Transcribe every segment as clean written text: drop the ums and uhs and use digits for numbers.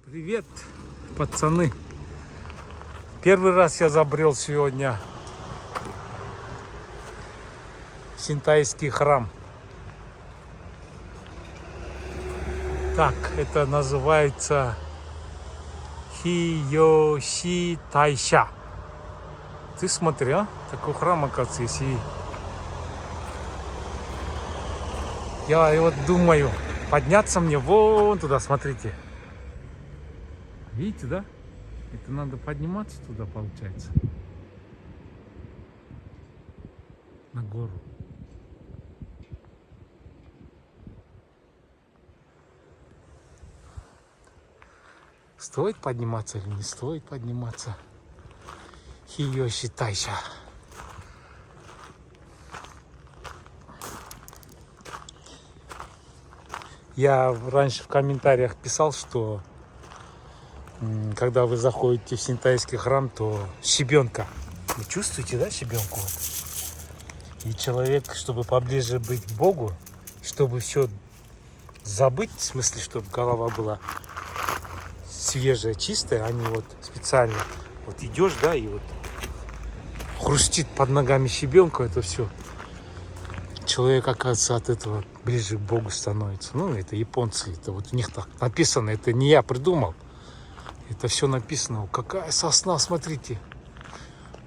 Привет, пацаны. Первый раз я забрел сегодня в Синтайский храм. Так, это называется Хиёши Тайша. Ты смотри, а? Такой храм, оказывается, есть. И я вот думаю, подняться мне вон туда, смотрите. Видите, да? Это надо подниматься туда, получается. На гору. Стоит подниматься или не стоит подниматься? Хиёши Тайша. Я раньше в комментариях писал, что когда вы заходите в Синтайский храм, то щебенка. Вы чувствуете, да, щебенку? И человек, чтобы поближе быть к Богу, чтобы все забыть, в смысле, чтобы голова была свежая, чистая, а не вот специально. Вот идешь, да, и вот хрустит под ногами щебенка, это все. Человек, оказывается, от этого ближе к Богу становится. Ну, это японцы, это вот у них так написано, это не я придумал. Это все написано. Какая сосна, смотрите.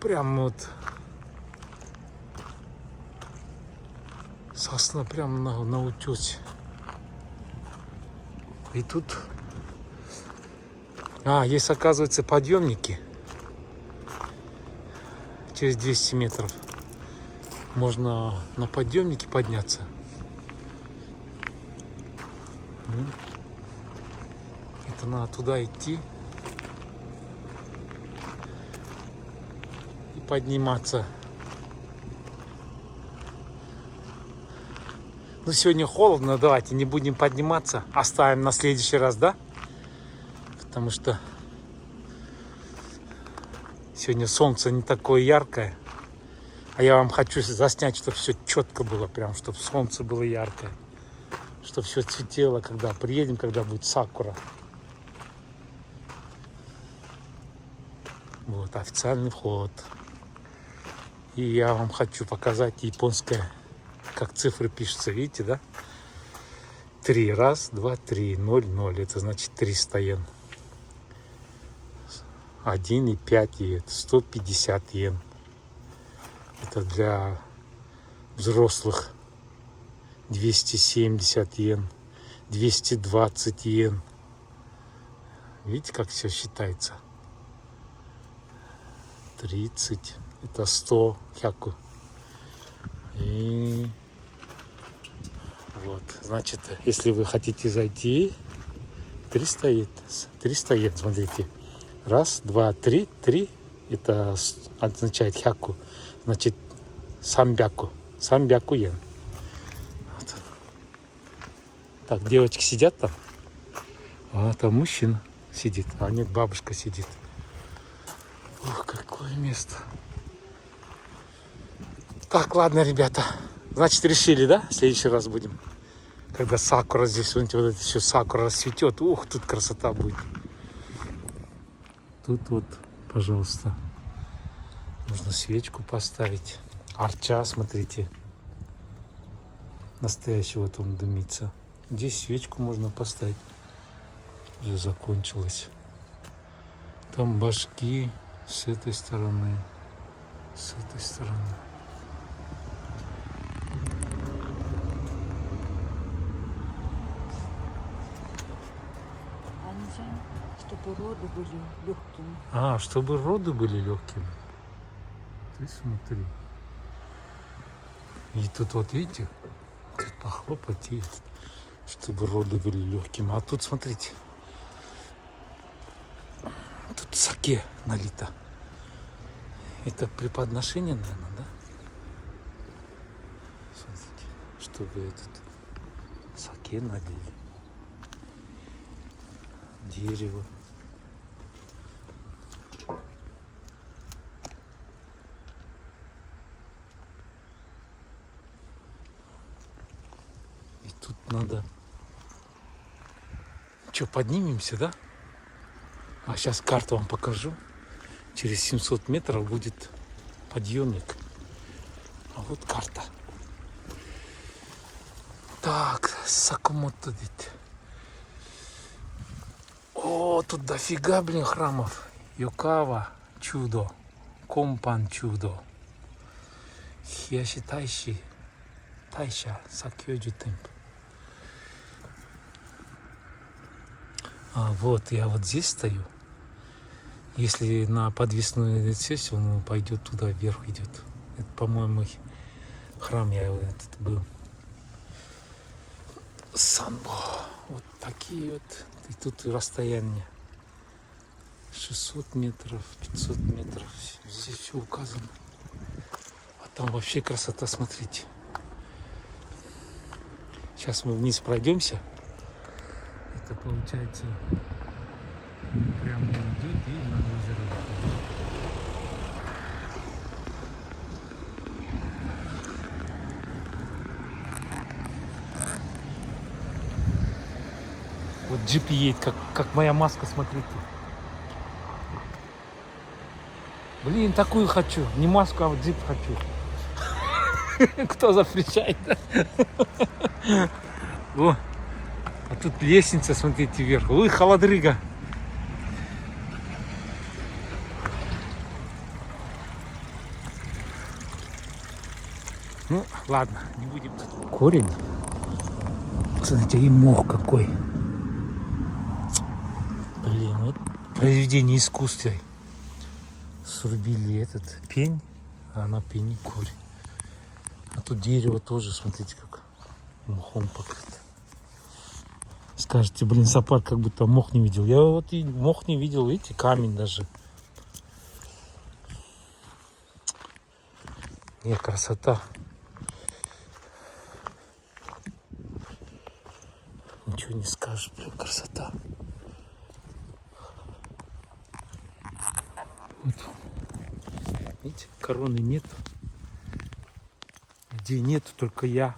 Прям вот сосна прям на утесе. И тут... есть, оказывается, подъемники. Через 200 метров. Можно на подъемнике подняться. Это надо туда идти. И подниматься. Ну, сегодня холодно, давайте не будем подниматься. Оставим на следующий раз, да? Потому что сегодня солнце не такое яркое. А я вам хочу заснять, чтобы все четко было, прям, чтобы солнце было яркое. Чтобы все цветело, когда приедем, когда будет сакура. Вот, официальный вход. И я вам хочу показать японское, как цифры пишутся, видите, да? 3, 1, 2, 3, 0, 0. Это значит 300 йен. 1,5 йен, 150 йен. Это для взрослых. 270 йен, 220 йен. Видите, как все считается? 30, это 100 хяку. И вот, значит, если вы хотите зайти, 300 йен, смотрите. 1, 2, 3, 3, это означает хяку, значит 300 йен. Вот. Так, девочки сидят там, а там мужчина сидит, а нет, бабушка сидит. Ух, какое место. Так, ладно, ребята, значит, решили, да? В следующий раз будем, когда сакура здесь, смотрите, вот это все сакура расцветет. Ух, тут красота будет. Тут вот, пожалуйста, нужно свечку поставить. Арча, смотрите, настоящий, вот он дымится. Здесь свечку можно поставить. Уже закончилось. Там башки с этой стороны, с этой стороны. Чтобы роды были легкими. Чтобы роды были легкими. Ты смотри. И тут вот видите, тут похлопать и чтобы роды были легкими. А тут смотрите, тут саке налито. Это преподношение, наверное, да? Смотрите, чтобы этот саке налили. Дерево. И тут надо... Что, поднимемся, да? А сейчас карту вам покажу. Через 700 метров будет подъемник. А вот карта. Так, Сакамото. О, тут дофига, блин, храмов. Йокава чудо. Компан чудо. Хияши Тайши. Тайша Сакёджу темп. А вот я вот здесь стою. Если на подвесную сесть, он пойдет туда вверх идет. Это, по-моему, храм я этот был. Санбо. Вот такие вот. И тут расстояние. 600 метров, 500 метров. Здесь все указано. А там вообще красота, смотрите. Сейчас мы вниз пройдемся. Это получается прямо идет и на озеро выходит. Вот джип едет, как моя маска, смотрите. Блин, такую хочу. Не маску, а вот джип хочу. Кто запрещает? О, а тут лестница, смотрите, вверх. Ой, холодрыга. Ну, ладно, не будем тут. Корень. Смотрите, и мох какой. Блин, вот произведение искусства. Срубили этот пень, а на пени корень. А тут дерево тоже, смотрите, как мохом покрыто. Скажете, блин, Сапар как будто мох не видел. Я вот и мох не видел, видите, камень даже. Не, красота. Ничего не скажешь, блин, красота. Вот. Видите, короны нет. Где нет, только я.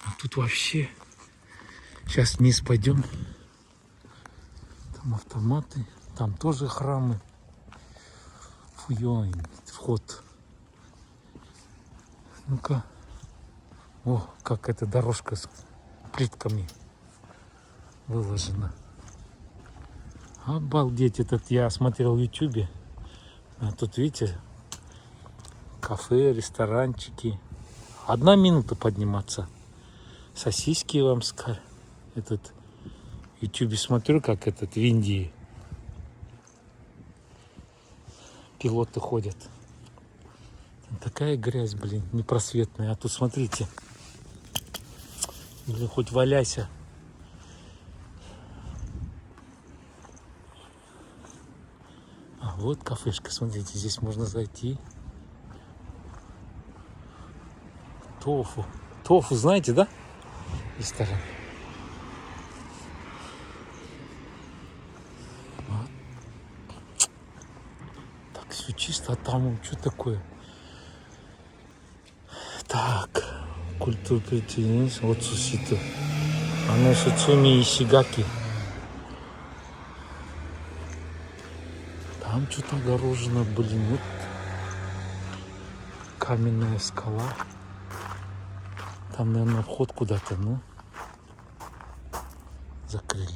А тут вообще. Сейчас вниз пойдем. Там автоматы. Там тоже храмы. Фуёнь. Вход. Ну-ка. О, как эта дорожка с плитками выложена. Обалдеть, этот я смотрел в ютубе. А тут, видите, кафе, ресторанчики. 1 минута подниматься. Сосиски вам скажу. Этот в ютубе смотрю, как этот в Индии пилоты ходят. Там такая грязь, блин, непросветная. А тут смотрите. Блин, хоть валяйся. А вот кафешка, смотрите, здесь можно зайти. Тофу. Тофу, знаете, да? Ресторан. Вот. Так, все чисто, а там что такое? Так, культура притянулась. Вот сусито. Оно Суцуми Ишигаки. Там что-то огорожено, блин, вот каменная скала. Там, наверное, вход куда-то, ну, закрыли.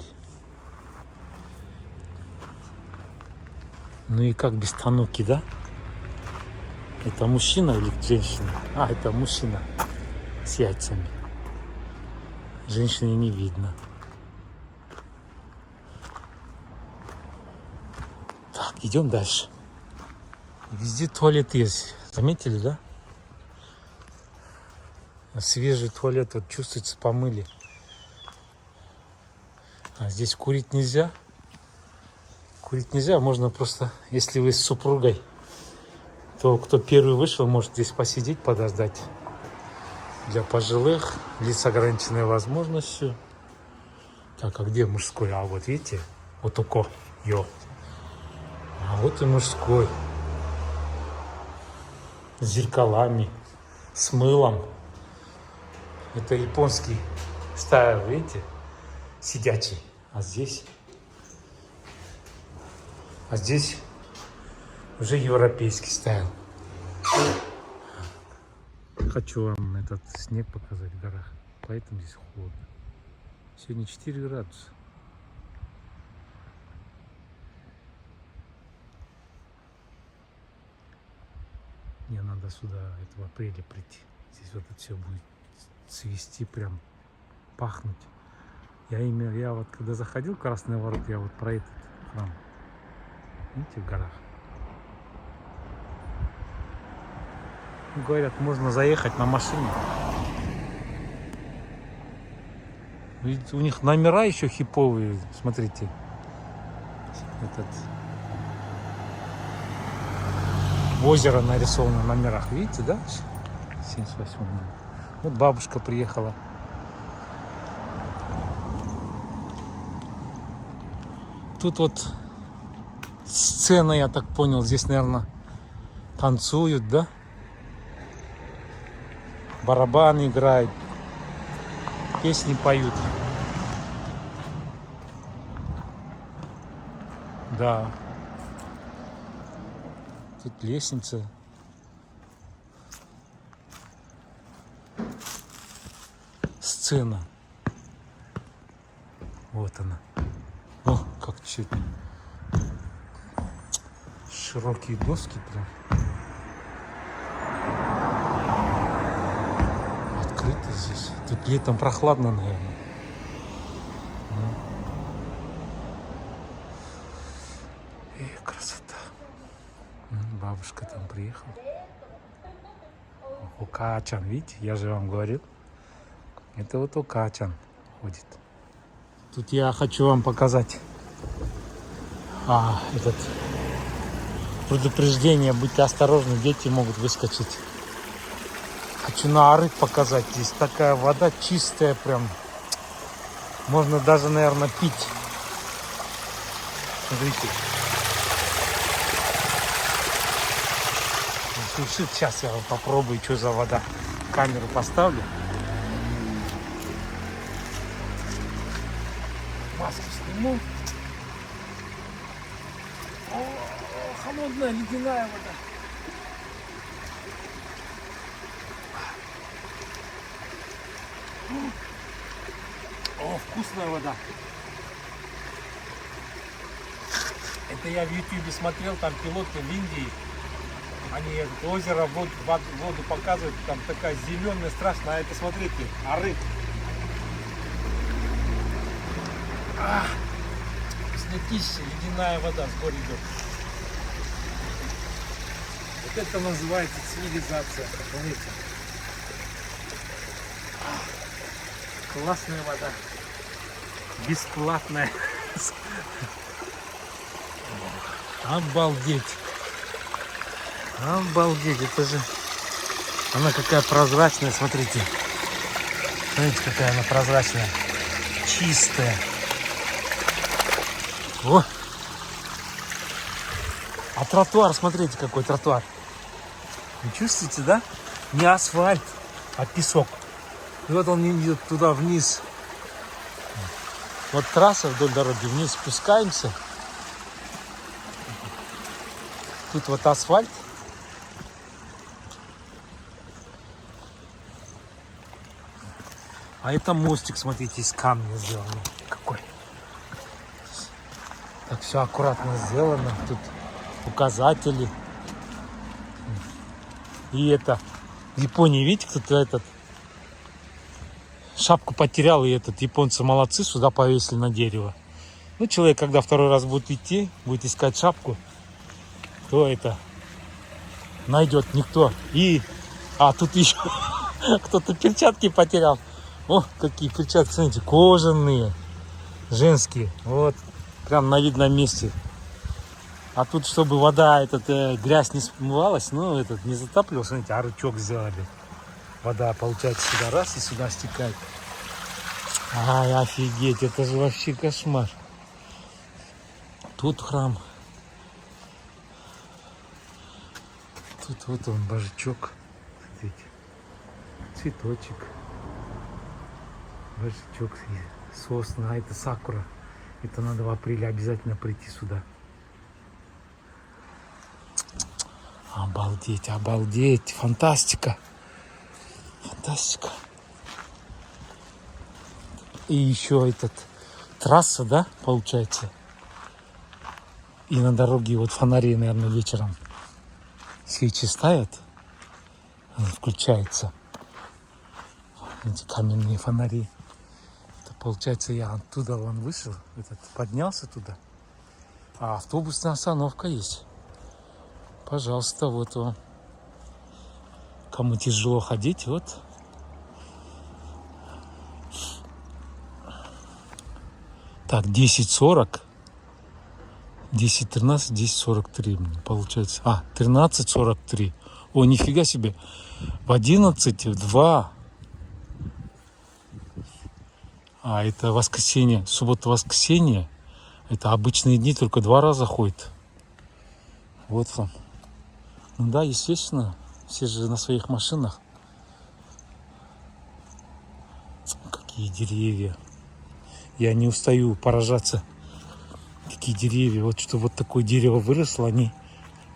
Ну и как без тануки, да? Это мужчина или женщина? А, это мужчина с яйцами. Женщины не видно. Так, идем дальше. Везде туалет есть. Заметили, да? Свежий туалет, вот чувствуется, помыли. А здесь курить нельзя. Курить нельзя, можно просто, если вы с супругой, то кто первый вышел, может здесь посидеть, подождать. Для пожилых, лиц с ограниченной возможностью. Так, а где мужской? А вот видите, вот такой, йо. А вот и мужской. С зеркалами, с мылом. Это японский стайл, видите, сидячий. А здесь А здесь уже европейский стайл. Хочу вам этот снег показать в горах. Поэтому здесь холодно. Сегодня 4 градуса. Мне надо сюда в апреле прийти. Здесь вот это все будет цвести, прям пахнуть. Я вот когда заходил в Красный Ворот, я вот про этот храм. Видите, в горах. Говорят, можно заехать на машине. Видите, у них номера еще хиповые. Смотрите. Этот озеро нарисовано на номерах. Видите, да? 78 номер. Вот бабушка приехала. Тут вот сцена, я так понял, здесь, наверное, танцуют, да? Барабаны играют, песни поют. Да. Тут лестница. Сцена. Вот она. О, как чуть. Широкие доски прям. Открыто здесь. Тут летом прохладно, наверное. Красота. Бабушка там приехала. Окачан, видите, я же вам говорил. Это вот Окачан ходит. Тут я хочу вам показать этот предупреждение. Будьте осторожны, дети могут выскочить. Хочу на арык показать. Здесь такая вода чистая, прям. Можно даже, наверное, пить. Смотрите. Сейчас я попробую, что за вода. Камеру поставлю. Маску сниму. О, холодная ледяная вода. О, вкусная вода. Это я в YouTube смотрел, там пилоты в Индии. Они это озеро, воду показывают, там такая зеленая, страшная. А это, смотрите, арык. Вкуснотища, ледяная вода с гор идет. Вот это называется цивилизация. Смотрите. Классная вода. Бесплатная. Обалдеть. Обалдеть, это же... Она какая прозрачная, смотрите. Смотрите, какая она прозрачная. Чистая. О! А тротуар, смотрите, какой тротуар. Вы чувствуете, да? Не асфальт, а песок. И вот он идет туда вниз. Вот трасса вдоль дороги, вниз спускаемся. Тут вот асфальт. А это мостик, смотрите, из камня сделан. Какой. Так все аккуратно сделано. Тут указатели. И это в Японии, видите, кто-то этот шапку потерял, и этот японцы молодцы, сюда повесили на дерево. Ну, человек, когда второй раз будет идти, будет искать шапку, то это найдет никто. И тут еще кто-то перчатки потерял. О, какие перчатки, смотрите, кожаные, женские. Вот, прям на видном месте. А тут, чтобы вода, грязь не смывалась, ну, не затапливалась, смотрите, а рычаг сделали. Вода, получается, сюда раз и сюда стекает. Ай, офигеть, это же вообще кошмар. Тут храм. Тут вот он, божечок. Смотрите, цветочек. Божечок, сосна, а это сакура. Это надо в апреле обязательно прийти сюда. Обалдеть, обалдеть. Фантастика. Фантастика. И еще этот трасса, да, получается? И на дороге вот фонари, наверное, вечером свечи ставят. Он включается. Эти каменные фонари. Это получается, я оттуда вон вышел, поднялся туда. А автобусная остановка есть. Пожалуйста, вот вам. Кому тяжело ходить, вот. Так, 10:40. 10:13, 10:43 получается. 13:43. О, нифига себе. В 11, в 2. Это воскресенье, суббота-воскресенье. Это обычные дни, только 2 раза ходит. Вот вам. Ну да, естественно, все же на своих машинах. Какие деревья. Я не устаю поражаться. Какие деревья. Вот что вот такое дерево выросло, они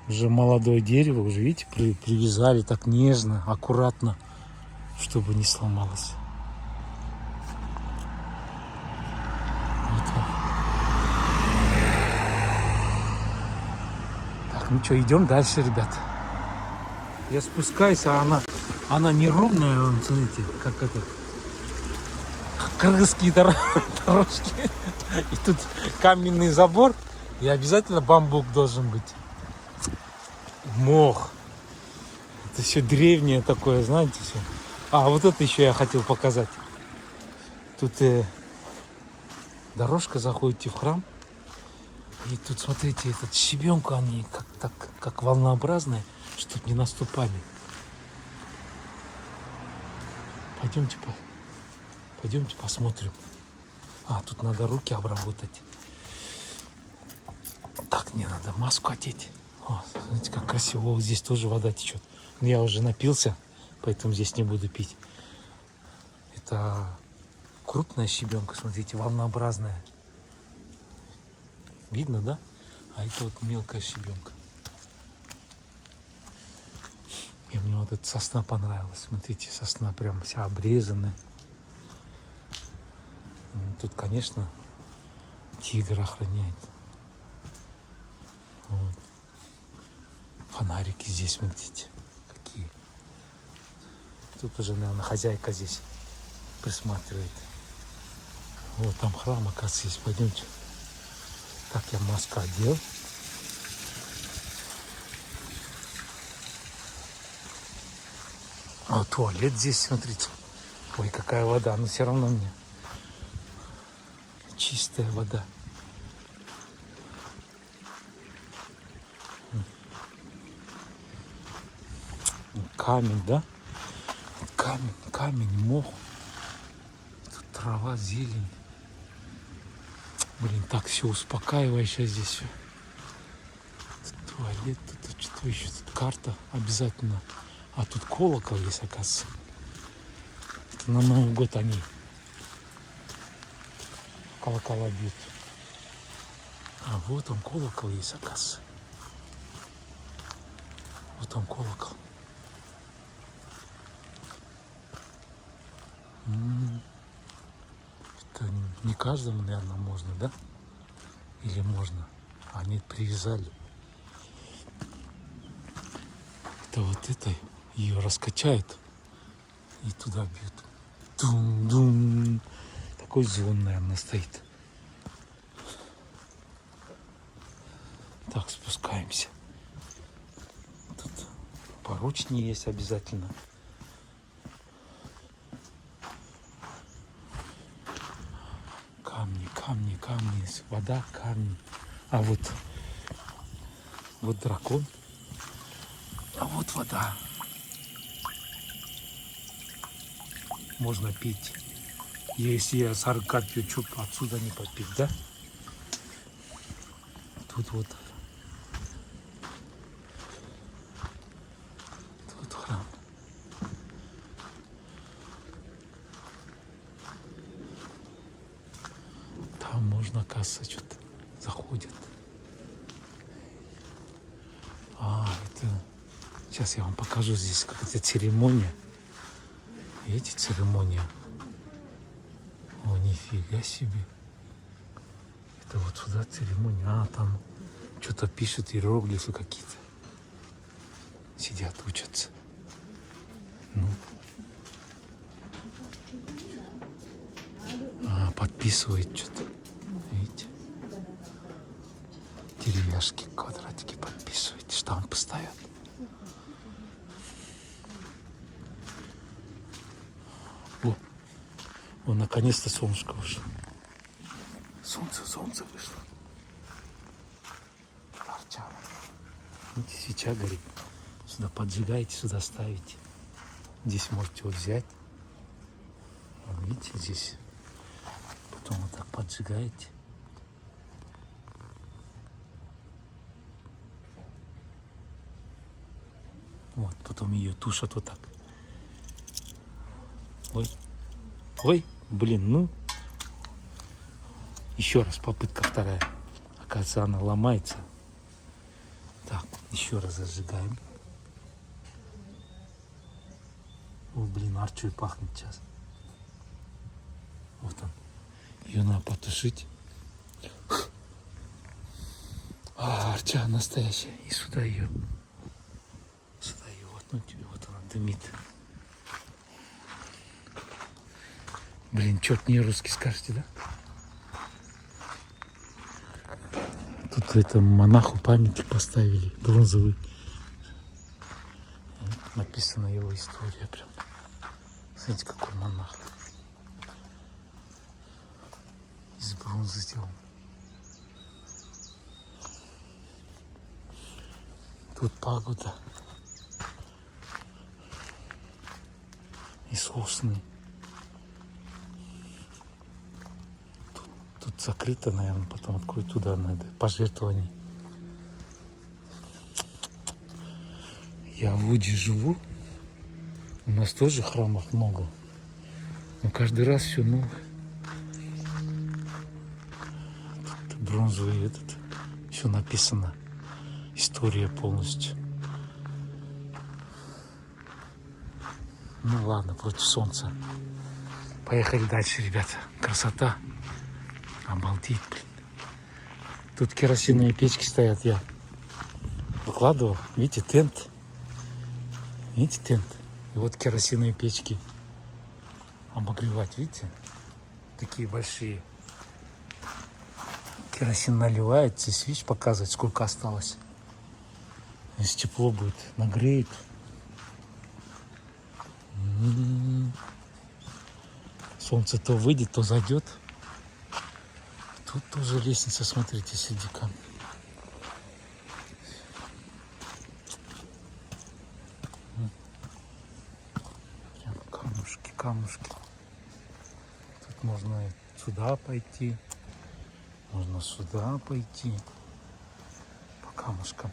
уже молодое дерево, уже видите, привязали так нежно, аккуратно, чтобы не сломалось. Так, ну что, идем дальше, ребят. Я спускаюсь, а она неровная, вон, смотрите, как это, крымские дорожки. И тут каменный забор, и обязательно бамбук должен быть. Мох. Это все древнее такое, знаете, все. Вот это еще я хотел показать. Тут дорожка, заходите в храм. И тут, смотрите, этот щебенку, они как волнообразные, чтобы не наступали. Пойдемте посмотрим. Тут надо руки обработать. Так, не надо маску одеть. Смотрите, как красиво. Здесь тоже вода течет. Но я уже напился, поэтому здесь не буду пить. Это крупная щебенка, смотрите, волнообразная. Видно, да? А это вот мелкая щебенка. И мне вот эта сосна понравилась. Смотрите, сосна прям вся обрезанная. Тут, конечно, тигр охраняет. Вот. Фонарики здесь, смотрите, какие. Тут уже, наверное, хозяйка здесь присматривает. Вот там храм, оказывается, есть. Пойдемте. Так, я маску одел. Туалет здесь, смотрите. Ой, какая вода, но все равно мне чистая вода. Камень, да? Камень, мох. Тут трава, зелень. Блин, так все успокаивающе здесь все. Тут туалет, тут что еще? Тут карта обязательно. Тут колокол есть, оказывается. Это на Новый год они колокола бьют. Вот он, колокол есть, оказывается. Вот он, колокол. Это не каждому, наверное, можно, да? Или можно? Они привязали. Это вот это ее раскачает и туда бьют. Дум-дум. Такой звон, наверное, стоит. Так, спускаемся. Тут поручни есть обязательно. Камни, вода, камни. Вот дракон. Вот вода. Можно пить. Если я 40 пью, что отсюда не попить, да? Тут вот. Тут храм. Там можно, оказывается, что-то заходит. Это Сейчас я вам покажу здесь какая-то церемония. Видите, церемония. О, нифига себе. Это вот сюда церемония. А, там что-то пишут, иероглифы какие-то. Сидят, учатся. Ну. А, подписывает что-то. Видите? Деревяшки, квадратики подписывает. Штампы ставят. О, наконец-то солнышко вышло. Солнце вышло. Арчана. Видите, свеча горит. Сюда поджигаете, сюда ставите. Здесь можете вот взять. Видите, здесь. Потом вот так поджигаете. Вот, потом ее тушат вот так. Ой, блин, ну. Еще раз попытка вторая. Оказывается, она ломается. Так, еще раз зажигаем. О, блин, арчой пахнет сейчас. Вот он. Ее надо потушить. А, арча настоящая. И сюда ее. Сюда ее воткнуть. Вот она дымит. Блин, черт не русский, скажете, да? Тут это монаху памятник поставили, бронзовый. Написана его история прям. Смотрите, какой монах. Из бронзы сделан. Тут пагода. И сосны. Тут закрыто, наверное, потом откроют, туда надо. Пожертвований. Я в Луде живу. У нас тоже храмов много. Но каждый раз все новое. Тут бронзовый этот. Все написано. История полностью. Ну ладно, против солнца. Поехали дальше, ребята. Красота. Обалдеть, блин. Тут керосиновые печки стоят. Я выкладывал. Видите, тент. Видите, тент. И вот керосиновые печки обогревать. Видите? Такие большие. Керосин наливается, и свеч показывает, сколько осталось. Если тепло будет, нагреет. Солнце то выйдет, то зайдет. Тут тоже лестница, смотрите, среди камней. Прям камушки, камушки. Тут можно сюда пойти. Можно сюда пойти. По камушкам.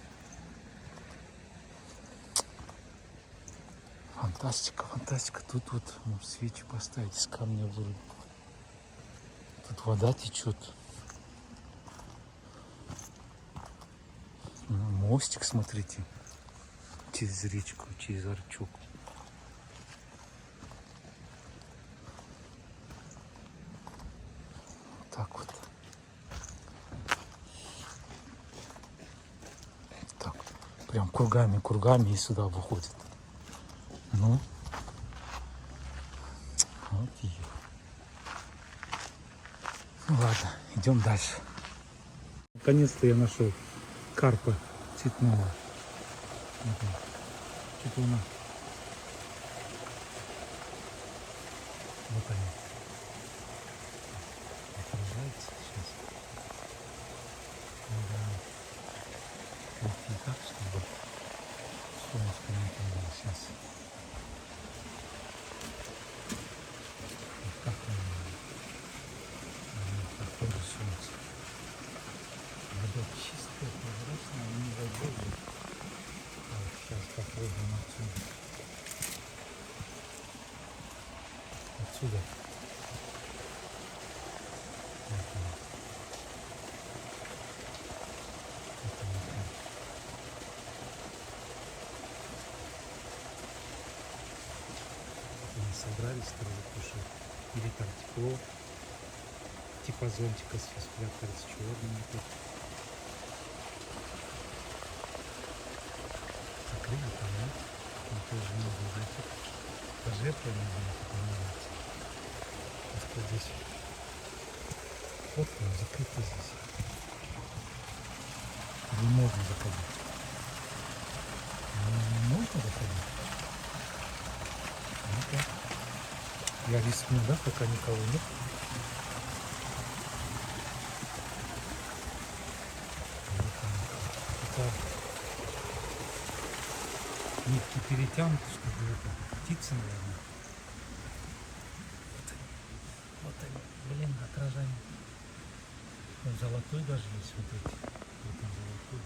Фантастика, фантастика. Тут вот свечи поставить, из камня вырубить. Тут вода течет. Мостик, смотрите, через речку, через Арчук. Так вот. Так, прям кругами, кругами и сюда выходит. Ну, вот ее. Ну ладно, идем дальше. Наконец-то я нашел карпа цветного. Чепуна. Вот они. Отражается сейчас. Да. Вот не так, чтобы солнышко не было сейчас. Вот так такое солнце. Вода чистая, прозрачная, не забыли. Вот сейчас попробуем отсюда. Отсюда. Вот она. Вот она. быстро кушают. Или там тепло. Типа зонтика спрятались черными. Закрыли там, нет? Там тоже можно зайти. Пожертвовали, надо поменяться. Вот здесь. Вот он закрыто здесь. Не можно заходить. Не можно заходить. Ну-ка. Я рискну, да, пока никого нет. Это нитки перетянуты, чтобы это птицы, наверное. Вот они, блин, отражение. Вот золотой даже есть, смотрите. Вот он золотой.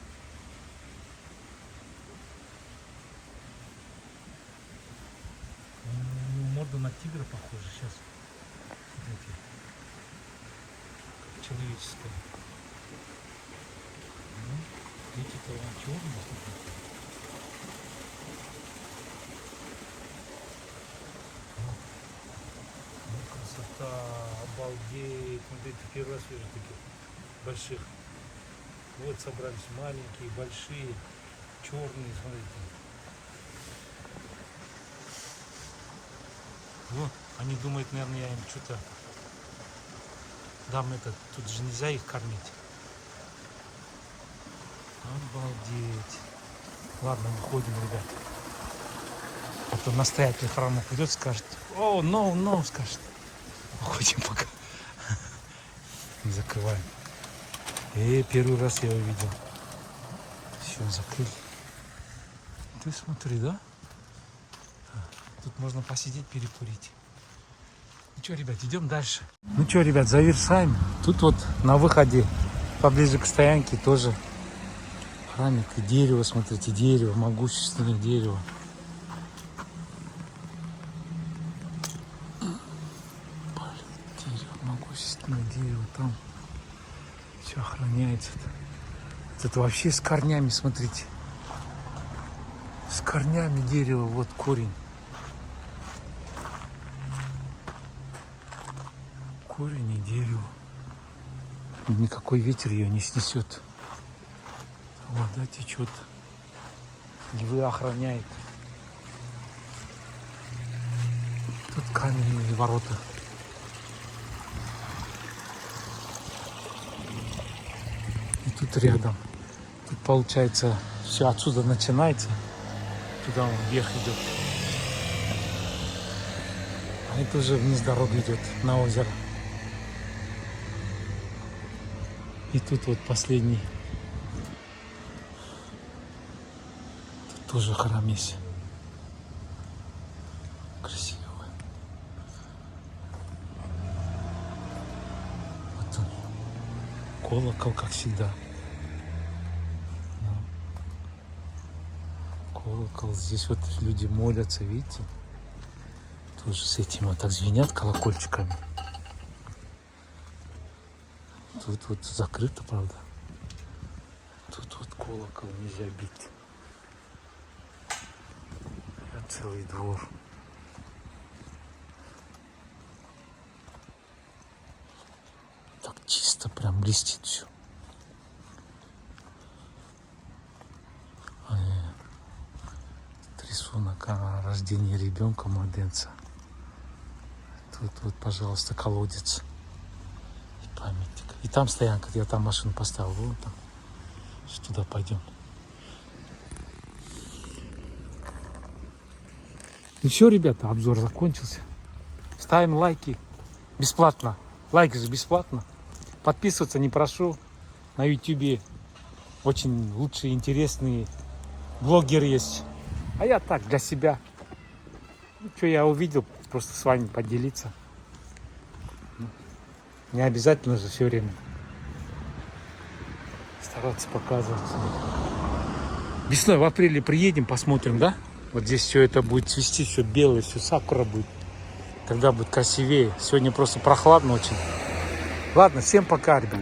Морда на тигра похожа сейчас. Смотрите. Как человеческая. Ну, видите-то он черный, смотрите. Ну, красота, обалдеть. Смотрите, первый раз вижу таких больших. Вот собрались маленькие, большие, черные, смотрите. Вот, они думают, наверное, я им что-то дам это. Тут же нельзя их кормить. Обалдеть. Ладно, выходим, ребят. А то настоятель храма придет, скажет: о, no, скажет. Выходим пока. Не закрываем. Первый раз я увидел. Все, закрыли. Ты смотри, да? Тут можно посидеть, перекурить. Ну что, ребят, идем дальше. Ну что, ребят, завершаем. Тут вот на выходе, поближе к стоянке, тоже храмик. И дерево, смотрите, дерево, могущественное дерево. Дерево, могущественное дерево. Там все охраняется. Это вообще с корнями, смотрите. С корнями дерева, вот корень. Корень и дерево. Никакой ветер ее не снесет. Вода течет. Львы охраняет. Тут каменные ворота. И тут рядом. Тут получается все отсюда начинается. Туда он вверх идет. А это уже вниз дорога идет на озеро. И тут вот последний. Тут тоже храм есть. Красивый. Вот он. Колокол, как всегда. Колокол. Здесь вот люди молятся, видите? Тоже с этим вот так звенят колокольчиками. Тут вот закрыто, правда. Тут вот колокол нельзя бить. А целый двор. Так чисто прям блестит все. Рисунок о рождении ребенка, младенца. Тут вот, пожалуйста, колодец. И памятник. И там стоянка, я там машину поставил. Вон там. Туда пойдем. И все, ребята, обзор закончился. Ставим лайки. Бесплатно. Лайки же бесплатно. Подписываться не прошу. На YouTube очень лучшие, интересные блогеры есть. А я так, для себя. Ну, что я увидел, просто с вами поделиться. Не обязательно же все время стараться показывать. Весной, в апреле приедем, посмотрим, да? Вот здесь все это будет цвести, все белое, все сакура будет. Тогда будет красивее. Сегодня просто прохладно очень. Ладно, всем пока, ребят.